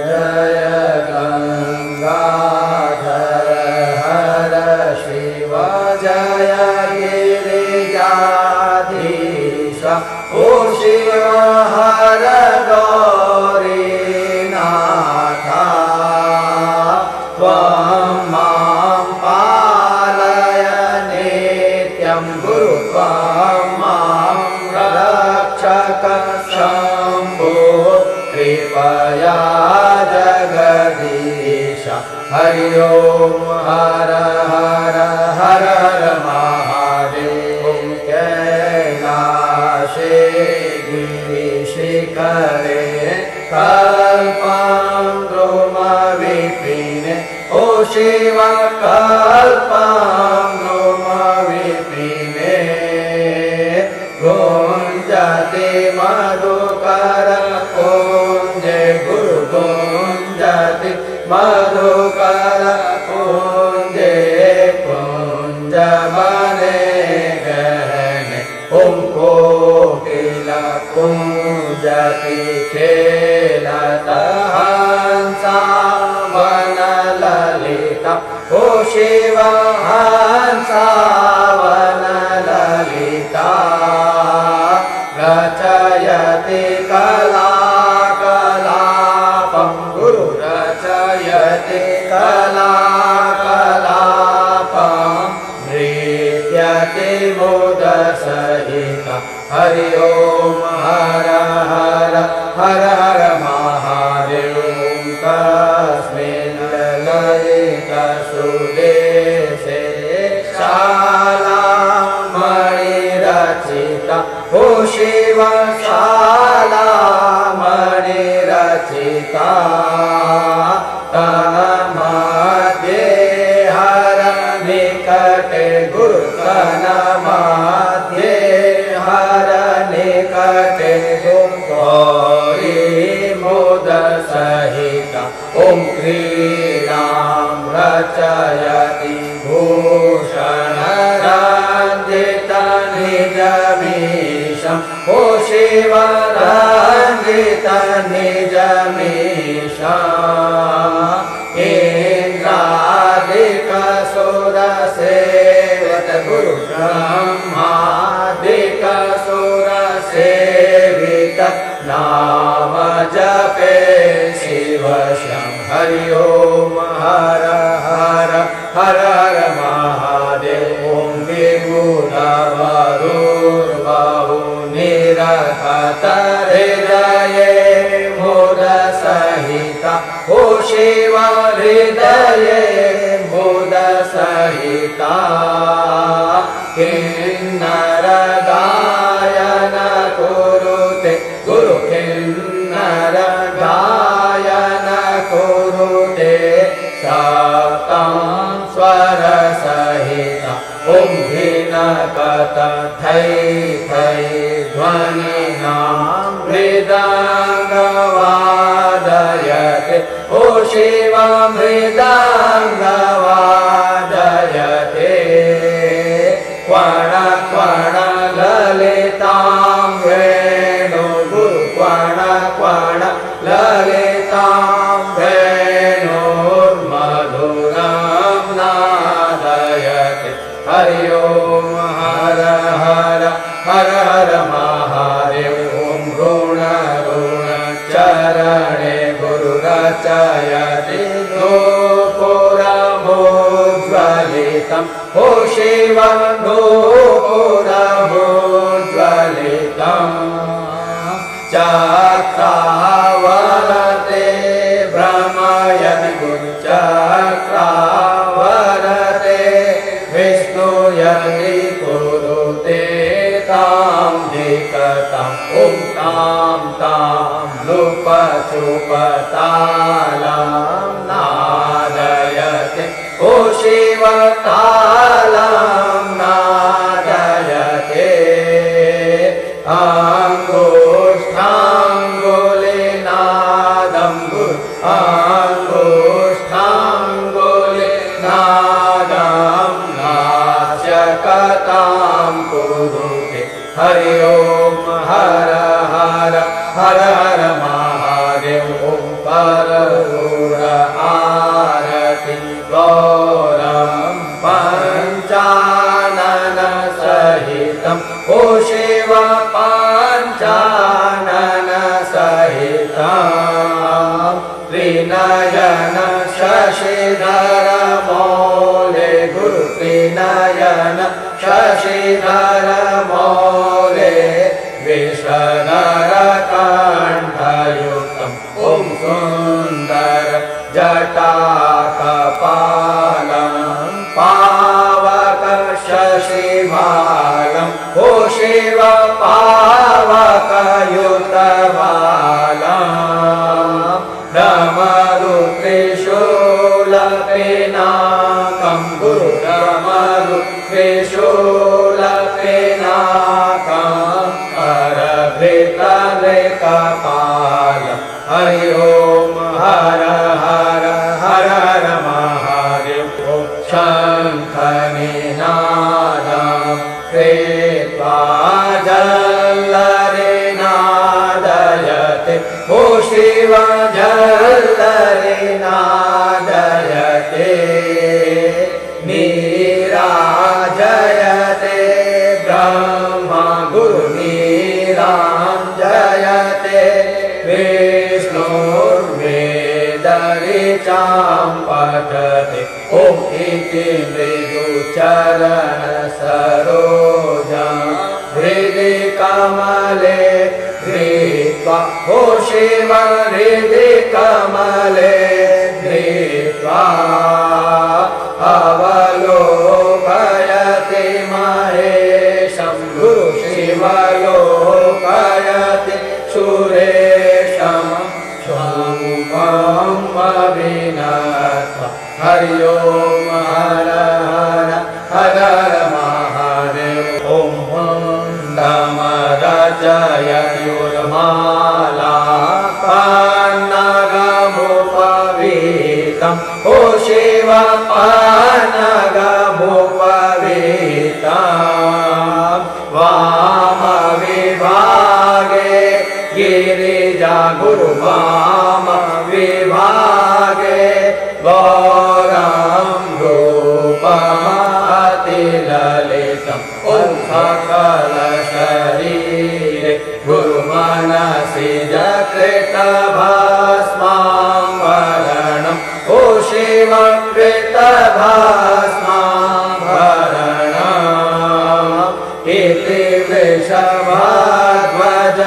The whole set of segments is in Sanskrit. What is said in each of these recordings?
जय गंगाधर हर शिव जय गिरिजाधीश ओ शिव हर गौरीनाथा त्वं मां पालय नित्यं गुरु त्वं मां रक्षक शम्भो कृपया जगदीश हरि ओम हर हर हर हर महादेव कैलाशे गिरिशिखरे कल्पं द्रुमविपिने ओ शिव कल्पं द्रुमविपिने गुञ्जति मधुकर कुञ्जे गुरु गुञ्जति मधुकर कुञ्जे कुञ्जवने गहने ओं कोकिल कुञ्जति खेलत हंसा वनललिता ओ शिव हंसा वनललिता रचयति कलाकलापं गुरु रचयति कलाकलापं नृत्यति मोदसहिता हरि ओम हर हर हर हर महादेव तस्मिन् ललित सुदेशे शाला मणिरचिता ओ शिव शाला मणिरचिता तन्मध्ये हर निकटे गुरु तन्मध्ये हर निकटे गौरी मोदसहिता ओं क्रीडां रचयति भूषण रञ्जित निजमीशं ओ शिव रञ्जित निजमीशम् इन्द्रादिक सुरसेवित गुरु ब्रह्मादिक सुरसेवित नाम जपे शिव शं हरि ओम हर हर हर हर महादेव ओं विभुधवरुर्बाहु निरखत हृदये मोदसहिता ओ शिव हृदये मोदसहिता किन्नर गायन कुरुते गुरु किन्नर गायन कुरुते सप्तं स्वर सहिता ओं भिनकत थै थै ध्वनिनां मृदङ्गवादयते ओ शिव मृदङ्गवादयते क्वण क्वण ललितां वेणु गुरु क्वण क्वण ललितां वेणुर्मधुरं नादयते हरि ओम हर हर हर हर महादेव ओं ऋण ऋण चरणे गुरु रचयति नूपुरमुज्ज्वलितं ओ शिव नूपुरमुज्ज्वलितं चक्रावरते भ्रमयति गुरु चक्रावरते विष्णुयति कुरुते तां दिक्कतां ॐ तां तां लुपचुपतालं नादयति ओ शिव तालं नादयते अङ्गुष्ठाङ्गुलिनादं गुरु अङ्गुष्ठाङ्गुलिनादं नास्यकतां कुरुते हरि ओम हर हर हर हर महादेव महादेव ओम कर्पूर आरती गौरम पंचानन सहितम ओ शिव पंचानन सहितम त्रिनयन शशिधर मौले गुरु त्रिनयन शशिधर मौले विषधर कंठयुक्तम ओम सुंदर जटाकपालम पावक शशिभालम ओ शिव पावकयुतबालम डमरु त्रिशूलपिनाकं गुरु डमरु त्रिशूलपिनाकं करभृतलेकपालम् हरि ओम हर हर हर हर महादेव ओम शङ्खनिनादं कृत्वा जल्लरिनादयते ओ शिव जल्लरिनादयते नीराजयते ब्रह्मा गुरु नीराजयते विष्णुर्वेदऋचां पठते ॐ इति मृदुचरण सरोजां हृदि कमले धृत्वा ओ शिव हृदि कमले धृत्वा अवलोकयति महेशं गुरु शिवलोकयति सुरेशं शुभं अभिनत्वा हरि ओम हर हर हर हर महादेव ओम हुण्डमरचयत्युर्माला पान्नगमुपवीतम् ओ शिव पान्नगमुपवीतम् वामविभागे गिरिजा गुरु वामविभागे गौरं रूपमतिललितम् ॐ सकलशरीरे गुरुमनसि कृतभस्माम्बरणम् ओ शिव कृतभस्माम्बरणम् इति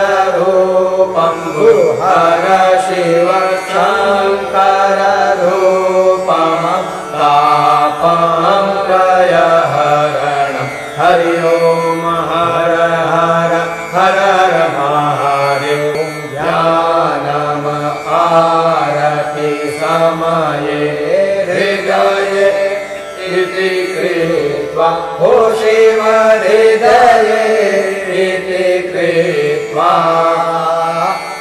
वृषभध्वजरूपं गुरु हर शिव शङ्कर रूपं तापं प्रयहरणं हरि ओम हर हर हर हर महादेव ज्ञानम आरति समये हृदये इति कृत्वा ओ शिव हृदये इति कृत्वा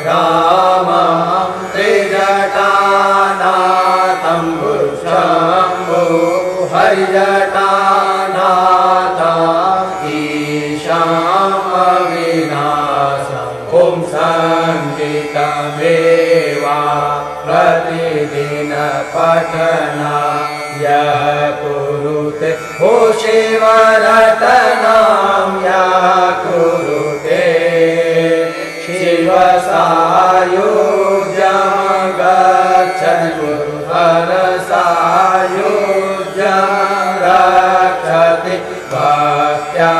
रामं त्रिजटानाथं गुरु शम्भो हरिजटानाथम् ईशाम् अविनाशम् ॐ सङ्गीतमेवा प्रतिदिन पठना यः कुरुते ओ शिव रटनां यः कुरुते शिव सायुज्यं गच्छति गुरु हर सायुज्यं रक्षति भक्त्या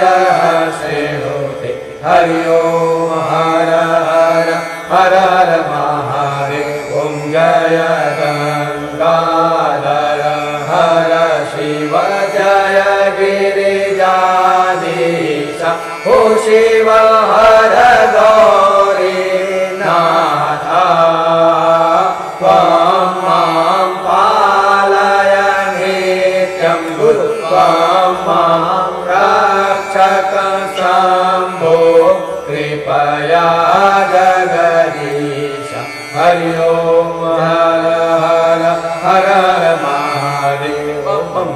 यः शृणुते हरि ओम हर हर हर हर महादेव ओम जय गंगाधर हर शिव जय गिरिजाधीश ओ शिव हर गौरी नाथ त्वं मां पालय नित्यं गुरु त्वं मां रक्षक शम्भो कृपया जगदीश हरि ओम हर हर हर हर महादेव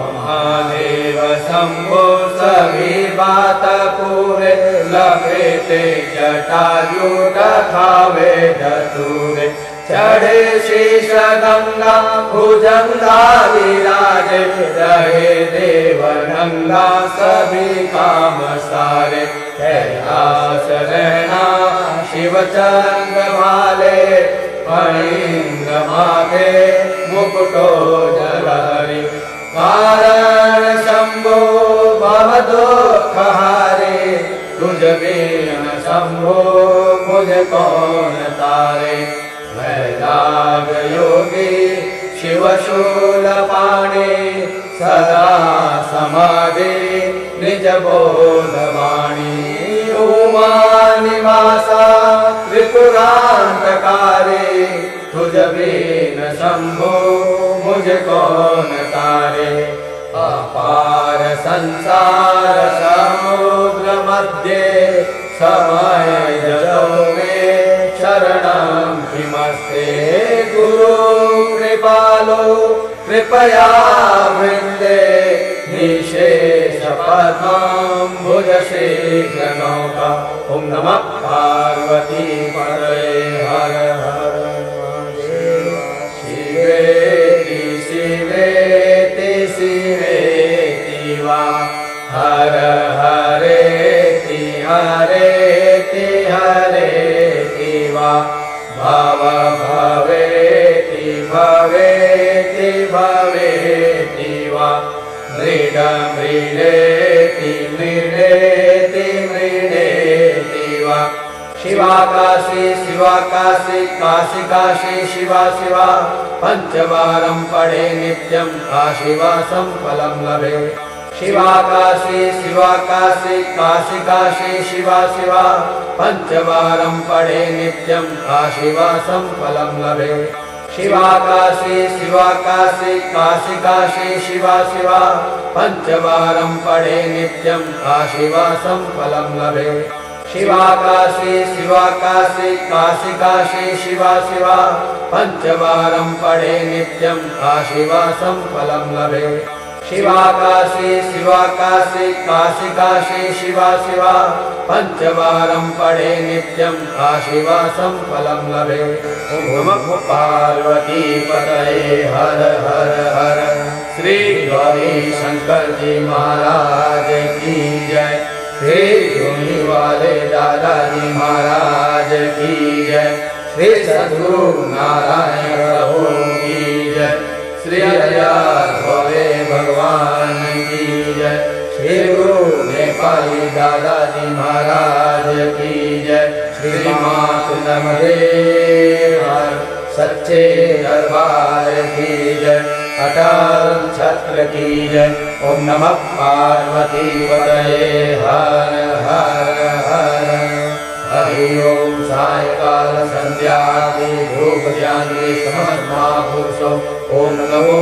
महादेव शम्भो सभी बात पूरे लगे ते जटाजूट खावे धतूरे चढ़े शीश गंगा भुजंगा विराजे रहे देव नंगा सभी काम सारे कैलाश रहना शिव चंद्र भाले फणींद्र माथे मुकुटो जलहरी कारण शंभो भव दुख हारे तुझ बिन शंभो मुझे कौन तारे वैराग योगी शिव शूल पाणे सदा समाधि निज बोध वाणी उमा निवासा त्रिपुरांतकारे तुझ बिन शंभो मुझे कौन तारे अपार संसार समुद्र मध्य समय जलो में शरणं किमस्ते गुरु कृपालो कृपया वृंदे निशेष पद्माम्बुज शीघ्र नौका ओम नमः पार्वती पतये हर हर महादेव शिवेति शिवेति शिवेति वा हर हरेति हरेति हरेति वा भव भवेति भवेति भवेति वा मृड मृडेति मृडेति मृडेति वा शिवाकाशी शिवाकाशी काशी काशी शिवा शिवा पंचवारं पढ़े नित्यं काशीवासं फलं लभे शिवाकाशी शिवाकाशी काशी काशी शिवा शिवा पंचवारं पढ़े नित्यं काशीवासं फलं लभे शिवाकाशी शिवाकाशी काशी काशी शिवा शिवा पंचवारं पढ़े नित्यं काशीवासं फलं लभे शिवाकाशी शिवाकाशी काशी काशी शिवा शिवा पंचवारं पढ़े नित्यं काशीवासं फलं लभे शिवाकाशी शिवाकाशी काशी काशी शिवा शिवा पंचवारं पढ़े नित्यं काशीवासं फलं लभे ओम नमः पार्वती पतये हर हर हर श्री गौरी शंकर जी महाराज की जय श्री धूनी वाले दादाजी महाराज की जय श्री सद्गुरु नारायण प्रभु की जय श्री अयार भोले भगवान की जय श्री गुरु नेपाली दादाजी महाराज की जय श्री मात नमदे सच्चे दरबार की जय अटल छत्र की जय ओम नमः पार्वती पतये हर हर हर हरि ओम सायकाल संध्या धूप ज्ञान समर्पणा पुरुषो ओम नमो